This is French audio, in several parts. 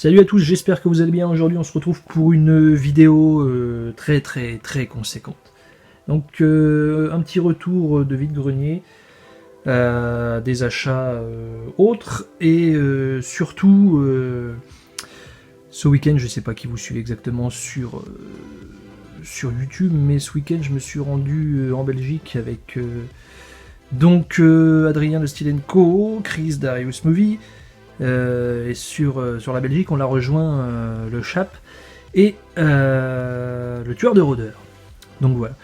Salut à tous, j'espère que vous allez bien. Aujourd'hui on se retrouve pour une vidéo très conséquente. Donc un petit retour de vide-grenier, des achats autres, et surtout ce week-end, je ne sais pas qui vous suivez exactement sur YouTube, mais ce week-end je me suis rendu en Belgique avec Adrien de Style & Co, Chris d'Arius Movie, et sur la Belgique, on l'a rejoint le Chap et le Tueur de rôdeurs. Donc voilà,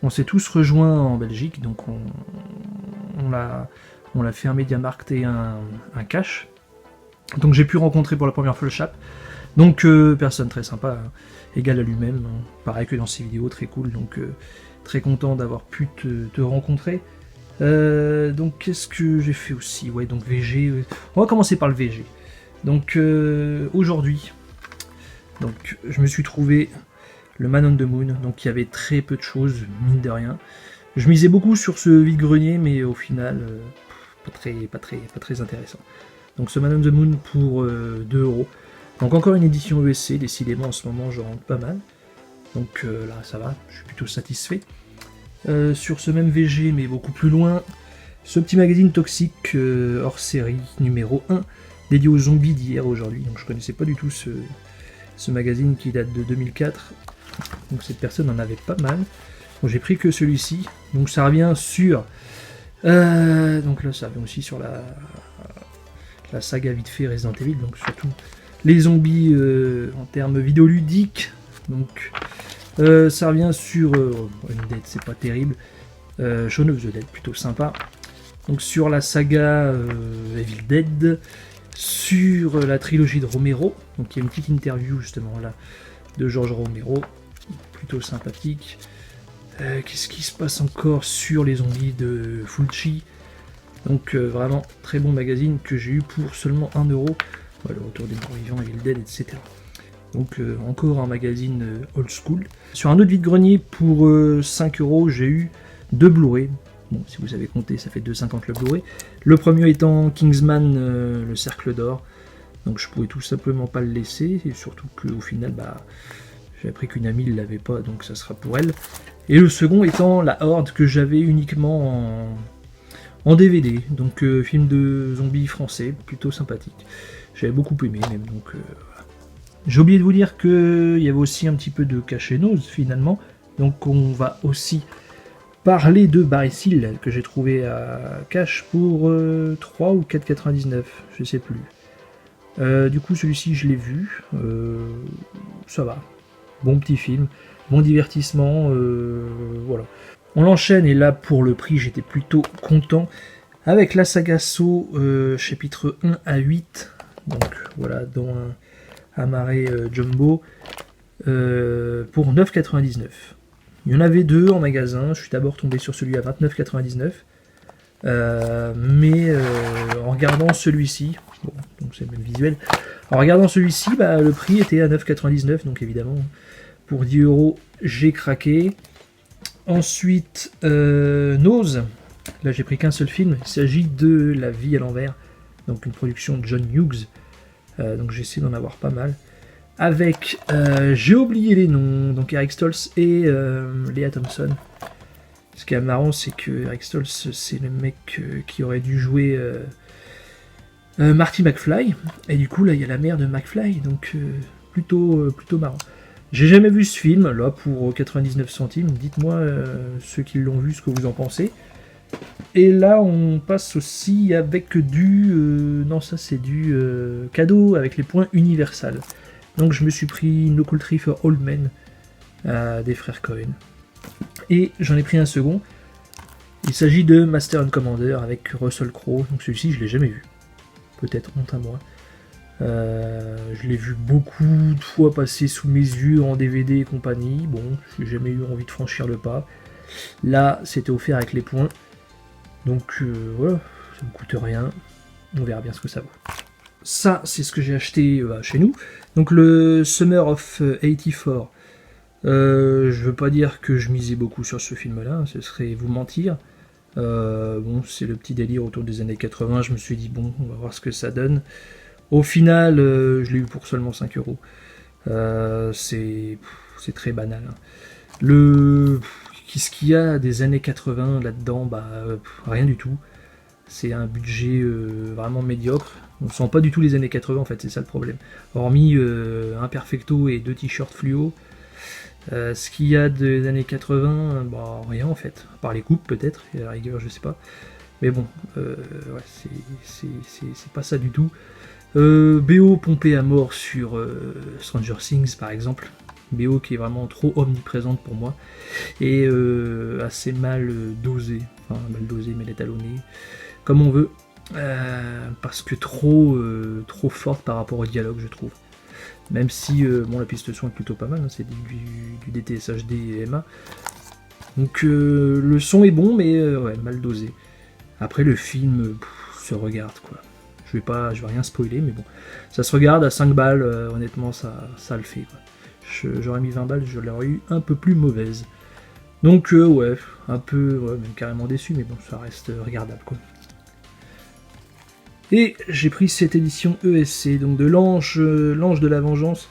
on s'est tous rejoints en Belgique, donc on a fait un MediaMarkt et un cash. Donc j'ai pu rencontrer pour la première fois le Chap. Donc personne très sympa, hein, égal à lui-même, hein, pareil que dans ses vidéos, très cool. Donc très content d'avoir pu te rencontrer. Donc qu'est-ce que j'ai fait aussi? Ouais, donc VG. On va commencer par le VG. Donc aujourd'hui, donc je me suis trouvé le Man on the Moon. Donc il y avait très peu de choses, mine de rien. Je misais beaucoup sur ce vide-grenier, mais au final, pas très intéressant. Donc ce Man on the Moon pour 2€. Donc encore une édition ESC. Décidément en ce moment je rentre pas mal. Donc là ça va, je suis plutôt satisfait. Sur ce même VG, mais beaucoup plus loin, ce petit magazine toxique hors série numéro 1, dédié aux zombies d'hier aujourd'hui. Donc je connaissais pas du tout ce magazine qui date de 2004. Donc cette personne en avait pas mal. Donc j'ai pris que celui-ci. Donc ça revient sur... donc là ça revient aussi sur la saga vite fait Resident Evil. Donc surtout les zombies en termes vidéoludiques. Donc... ça revient sur Undead, c'est pas terrible. Shaun of the Dead, plutôt sympa. Donc sur la saga Evil Dead, sur la trilogie de Romero. Donc il y a une petite interview justement là de George Romero, plutôt sympathique. Qu'est-ce qui se passe encore sur les zombies de Fulci? Donc vraiment très bon magazine que j'ai eu pour seulement 1€. Voilà, le retour des morts vivants, Evil Dead, etc. Donc encore un magazine old school. Sur un autre vide-grenier pour 5€, j'ai eu 2 Blu-ray. Bon, si vous avez compté, ça fait 2,50 le Blu-ray. Le premier étant Kingsman, le Cercle d'Or. Donc je pouvais tout simplement pas le laisser. Et surtout qu'au final, j'ai appris qu'une amie ne l'avait pas, donc ça sera pour elle. Et le second étant La Horde, que j'avais uniquement en DVD. Donc film de zombies français, plutôt sympathique. J'avais beaucoup aimé même, donc... J'ai oublié de vous dire qu'il y avait aussi un petit peu de cachénose finalement, donc on va aussi parler de Barry Seal que j'ai trouvé à cash pour 3 ou 4,99, je sais plus. Du coup celui-ci je l'ai vu, ça va, bon petit film, bon divertissement, voilà. On l'enchaîne et là pour le prix j'étais plutôt content avec la saga Saw chapitre 1 à 8, donc voilà dans un amarré jumbo pour 9,99. Il y en avait 2 en magasin, je suis d'abord tombé sur celui à 29,99, mais en regardant celui-ci, bon, donc c'est le même visuel, en regardant celui-ci, le prix était à 9,99, donc évidemment pour 10€, j'ai craqué. Ensuite, Nose, là j'ai pris qu'un seul film, il s'agit de La vie à l'envers, donc une production de John Hughes. Donc j'essaie d'en avoir pas mal. Avec, j'ai oublié les noms, donc Eric Stoltz et Lea Thompson. Ce qui est marrant, c'est que Eric Stoltz, c'est le mec qui aurait dû jouer Marty McFly. Et du coup, là, il y a la mère de McFly, donc plutôt marrant. J'ai jamais vu ce film, là, pour 99 centimes. Dites-moi, ceux qui l'ont vu, ce que vous en pensez. Et là on passe aussi avec du... non ça c'est du cadeau avec les points Universal. Donc je me suis pris No Country for Old Men des frères Cohen. Et j'en ai pris un second. Il s'agit de Master and Commander avec Russell Crowe. Donc celui-ci je l'ai jamais vu. Peut-être honte à moi. Je l'ai vu beaucoup de fois passer sous mes yeux en DVD et compagnie. Bon, j'ai jamais eu envie de franchir le pas. Là c'était offert avec les points. Donc voilà, ça me coûte rien, on verra bien ce que ça vaut. Ça, c'est ce que j'ai acheté chez nous. Donc le Summer of 84, je veux pas dire que je misais beaucoup sur ce film-là, ce serait vous mentir. Bon, c'est le petit délire autour des années 80, je me suis dit bon, on va voir ce que ça donne. Au final, je l'ai eu pour seulement 5 euros. C'est très banal. Hein. Qu'est-ce qu'il y a des années 80 là-dedans? Rien du tout. C'est un budget vraiment médiocre. On sent pas du tout les années 80 en fait, c'est ça le problème. Hormis un perfecto et 2 t-shirts fluo. Ce qu'il y a des années 80, rien en fait. À part les coupes peut-être, et à la rigueur je sais pas. Mais bon, c'est pas ça du tout. BO pompé à mort sur Stranger Things par exemple. BO qui est vraiment trop omniprésente pour moi. Et assez mal dosée. Enfin mal dosée mais étalonnée. Comme on veut. Parce que trop forte par rapport au dialogue je trouve. Même si la piste son est plutôt pas mal, hein, c'est du DTS HD et MA. Donc le son est bon mais mal dosé. Après le film se regarde quoi. Je vais rien spoiler mais bon. Ça se regarde à 5 balles, honnêtement ça le fait quoi. J'aurais mis 20 balles, je l'aurais eu un peu plus mauvaise. Donc un peu même carrément déçu mais bon ça reste regardable quoi. Et j'ai pris cette édition ESC, donc de l'Ange de la Vengeance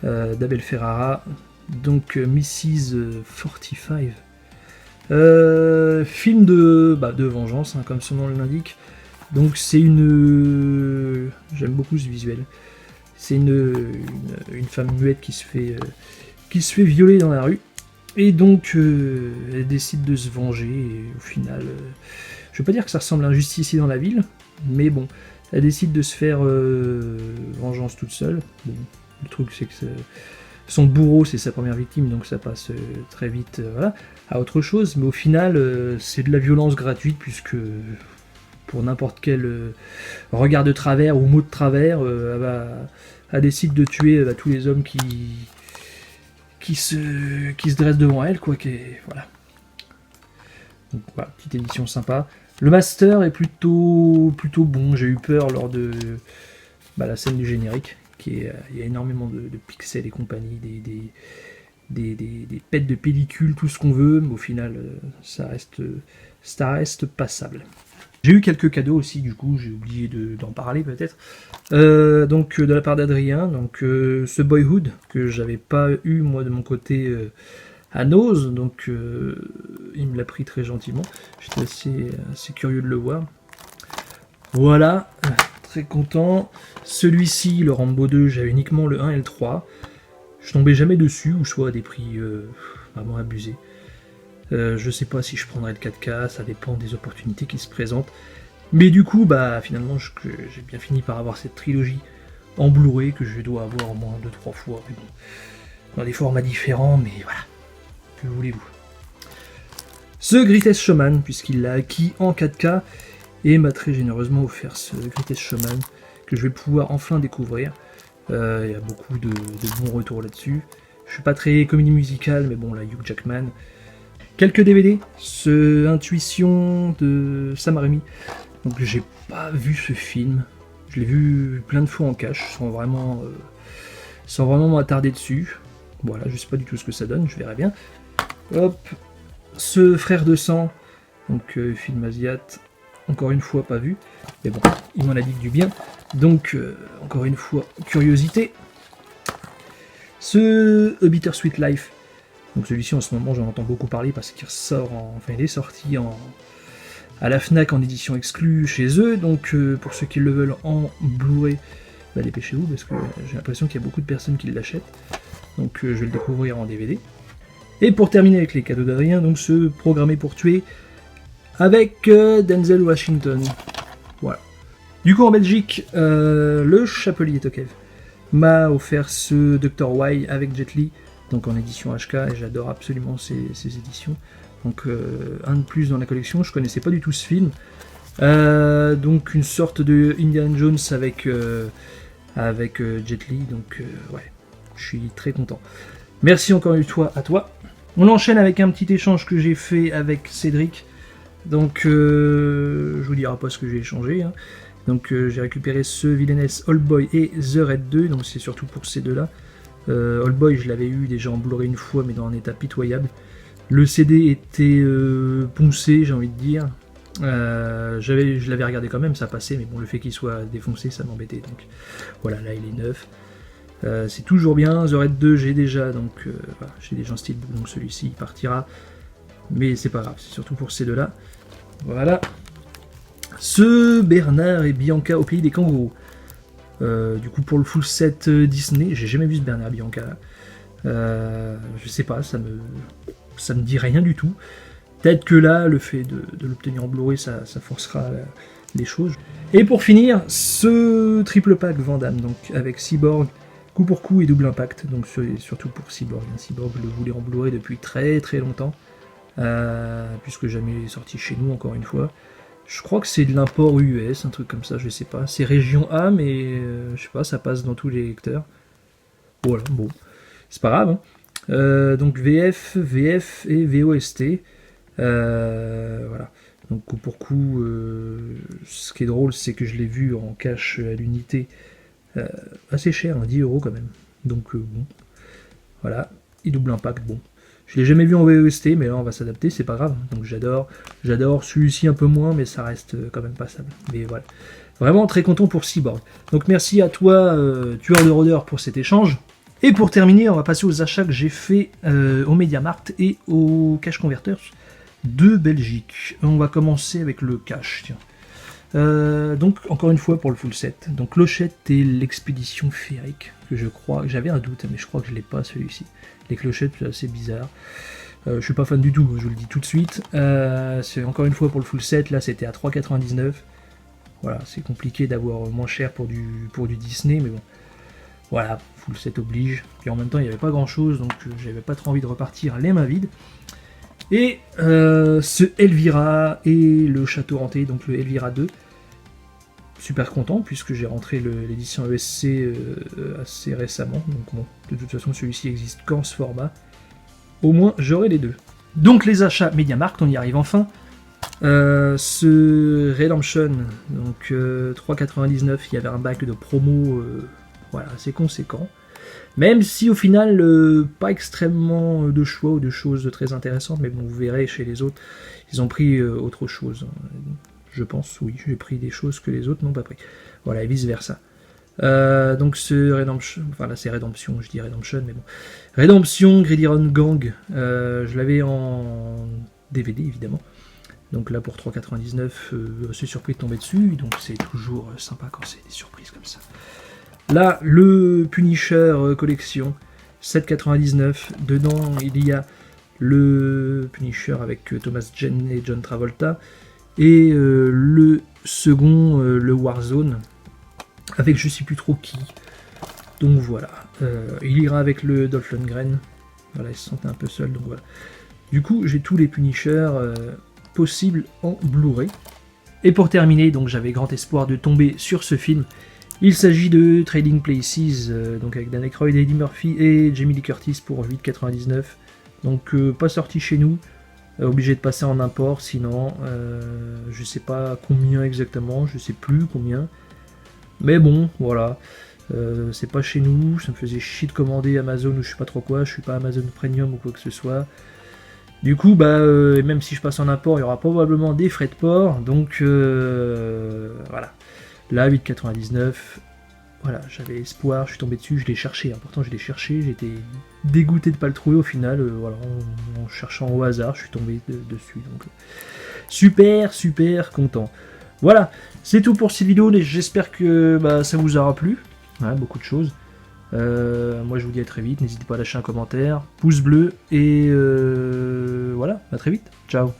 d'Abel Ferrara, donc Mrs. 45. Film de vengeance, hein, comme son nom l'indique. Donc c'est j'aime beaucoup ce visuel. C'est une femme muette qui se fait violer dans la rue. Et donc elle décide de se venger, et au final, je veux pas dire que ça ressemble à un justicier dans la ville, mais bon, elle décide de se faire vengeance toute seule. Bon, le truc c'est que son bourreau c'est sa première victime, donc ça passe très vite à autre chose, mais au final c'est de la violence gratuite, puisque pour n'importe quel regard de travers ou mot de travers, elle décide de tuer tous les hommes qui se dressent devant elle, quoi. Voilà. Donc voilà, petite édition sympa. Le master est plutôt bon. J'ai eu peur lors de la scène du générique, il y a énormément de pixels et compagnie, des pets de pellicule, tout ce qu'on veut, mais au final, ça reste passable. J'ai eu quelques cadeaux aussi, du coup, j'ai oublié d'en parler peut-être. Donc de la part d'Adrien, donc ce Boyhood que j'avais pas eu moi de mon côté à Nose, donc il me l'a pris très gentiment. J'étais assez curieux de le voir. Voilà, très content. Celui-ci, le Rambo 2, j'avais uniquement le 1 et le 3. Je tombais jamais dessus, ou soit à des prix vraiment abusés. Je sais pas si je prendrai le 4K, ça dépend des opportunités qui se présentent. Mais du coup, finalement, j'ai bien fini par avoir cette trilogie en Blu-ray que je dois avoir au moins 2-3 fois. Mais bon, dans des formats différents, mais voilà. Que voulez-vous? Ce Greatest Showman, puisqu'il l'a acquis en 4K, et m'a très généreusement offert ce Greatest Showman que je vais pouvoir enfin découvrir. Il y a beaucoup de bons retours là-dessus. Je suis pas très comédie musicale, mais bon, là, Hugh Jackman. Quelques DVD, Intuition de Sam Raimi. Donc j'ai pas vu ce film, je l'ai vu plein de fois en cache, sans vraiment m'attarder dessus. Voilà, je sais pas du tout ce que ça donne, je verrai bien. Hop, ce Frère de sang, donc film asiate, encore une fois pas vu, mais bon, il m'en a dit du bien, donc encore une fois, curiosité. Ce A Bittersweet Life, donc celui-ci en ce moment j'en entends beaucoup parler parce qu'il il est sorti à la Fnac en édition exclue chez eux, donc pour ceux qui le veulent en Blu-ray, dépêchez-vous parce que j'ai l'impression qu'il y a beaucoup de personnes qui l'achètent, donc je vais le découvrir en DVD. Et pour terminer avec les cadeaux d'Adrien, donc ce Programmé pour tuer avec Denzel Washington. Voilà. Du coup en Belgique, le Chapelier Tokev m'a offert ce Dr. Y avec Jet Li, donc en édition HK, et j'adore absolument ces éditions. Donc un de plus dans la collection, je connaissais pas du tout ce film. Donc une sorte de Indiana Jones avec Jet Li, donc ouais, je suis très content. Merci encore une fois à toi. On enchaîne avec un petit échange que j'ai fait avec Cédric. Donc je vous dirai pas ce que j'ai échangé. Hein. Donc j'ai récupéré ce Villainess Oldboy et The Red 2, donc c'est surtout pour ces deux-là. Oldboy je l'avais eu déjà en Blu-ray une fois, mais dans un état pitoyable. Le CD était poncé, j'ai envie de dire. Je l'avais regardé quand même, ça passait, mais bon, le fait qu'il soit défoncé, ça m'embêtait. Donc voilà, là il est neuf. C'est toujours bien. The Red 2, j'ai déjà, donc voilà, j'ai déjà un steelbook, donc celui-ci il partira. Mais c'est pas grave, c'est surtout pour ces deux-là. Voilà. Ce Bernard et Bianca au pays des kangourous. Du coup, pour le full set Disney, j'ai jamais vu ce Bernard et Bianca là. Je sais pas, ça me dit rien du tout. Peut-être que là, le fait de l'obtenir en Blu-ray, ça forcera les choses. Et pour finir, ce triple pack Van Damme, donc avec Cyborg, coup pour coup et double impact, donc surtout pour Cyborg. Cyborg, je le voulais en Blu-ray depuis très très longtemps, puisque jamais sorti chez nous, encore une fois. Je crois que c'est de l'import US, un truc comme ça, je sais pas. C'est région A, mais je sais pas, ça passe dans tous les lecteurs. Voilà, bon, c'est pas grave. Hein. Donc VF, VF et VOST. Voilà. Donc coup pour coup, ce qui est drôle, c'est que je l'ai vu en cash à l'unité assez cher, hein, 10 € quand même. Donc bon, voilà. Et double impact, bon. Je l'ai jamais vu en VOST, mais là on va s'adapter, c'est pas grave. Donc j'adore celui-ci un peu moins, mais ça reste quand même passable. Mais voilà. Vraiment très content pour Cyborg. Donc merci à toi, tueur de rôdeurs, pour cet échange. Et pour terminer, on va passer aux achats que j'ai fait au MediaMarkt et au Cash Converters de Belgique. On va commencer avec le cash, tiens. Donc encore une fois pour le full set. Donc clochette et l'expédition féerique, que je crois, j'avais un doute, mais je crois que je l'ai pas celui-ci. Les clochettes, c'est assez bizarre. Je suis pas fan du tout, je vous le dis tout de suite. C'est encore une fois pour le full set, là c'était à 3,99. Voilà, c'est compliqué d'avoir moins cher pour du Disney, mais bon. Voilà, full set oblige. Puis en même temps, il n'y avait pas grand chose, donc j'avais pas trop envie de repartir les mains vides. Et ce Elvira et le Château Hanté, donc le Elvira 2. Super content, puisque j'ai rentré l'édition ESC assez récemment. Donc bon, de toute façon, celui-ci existe qu'en ce format. Au moins, j'aurai les deux. Donc les achats MediaMarkt, on y arrive enfin. Ce Redemption, donc 3,99, il y avait un bac de promo voilà, assez conséquent. Même si au final, pas extrêmement de choix ou de choses très intéressantes, mais bon, vous verrez chez les autres, ils ont pris autre chose. Je pense, oui, j'ai pris des choses que les autres n'ont pas pris. Voilà, et vice versa. Donc ce Redemption, enfin là c'est Redemption, je dis Redemption, mais bon. Redemption, Greedy Run Gang, je l'avais en DVD évidemment. Donc là pour 3,99, assez surpris de tomber dessus, donc c'est toujours sympa quand c'est des surprises comme ça. Là, le Punisher collection, 7,99. Dedans, il y a le Punisher avec Thomas Jane et John Travolta. Et le second, le Warzone, avec je sais plus trop qui. Donc voilà. Il ira avec le Dolph Lundgren. Voilà, il se sentait un peu seul, donc voilà. Du coup, j'ai tous les Punishers possibles en Blu-ray. Et pour terminer, donc j'avais grand espoir de tomber sur ce film. Il s'agit de Trading Places, donc avec Dan Aykroyd, Eddie Murphy et Jamie Lee Curtis pour 8,99. Donc pas sorti chez nous, obligé de passer en import, sinon je sais pas combien exactement, je sais plus combien. Mais bon, voilà, c'est pas chez nous, ça me faisait chier de commander Amazon ou je sais pas trop quoi, je suis pas Amazon Premium ou quoi que ce soit. Du coup, même si je passe en import, il y aura probablement des frais de port, donc voilà. Là, 8,99, voilà, j'avais espoir, je suis tombé dessus, je l'ai cherché, hein. Pourtant je l'ai cherché, j'étais dégoûté de pas le trouver au final, voilà, en cherchant au hasard, je suis tombé dessus, donc super content. Voilà, c'est tout pour cette vidéo, j'espère que ça vous aura plu, ouais, beaucoup de choses. Moi je vous dis à très vite, n'hésitez pas à lâcher un commentaire, pouce bleu, et voilà, à très vite, ciao.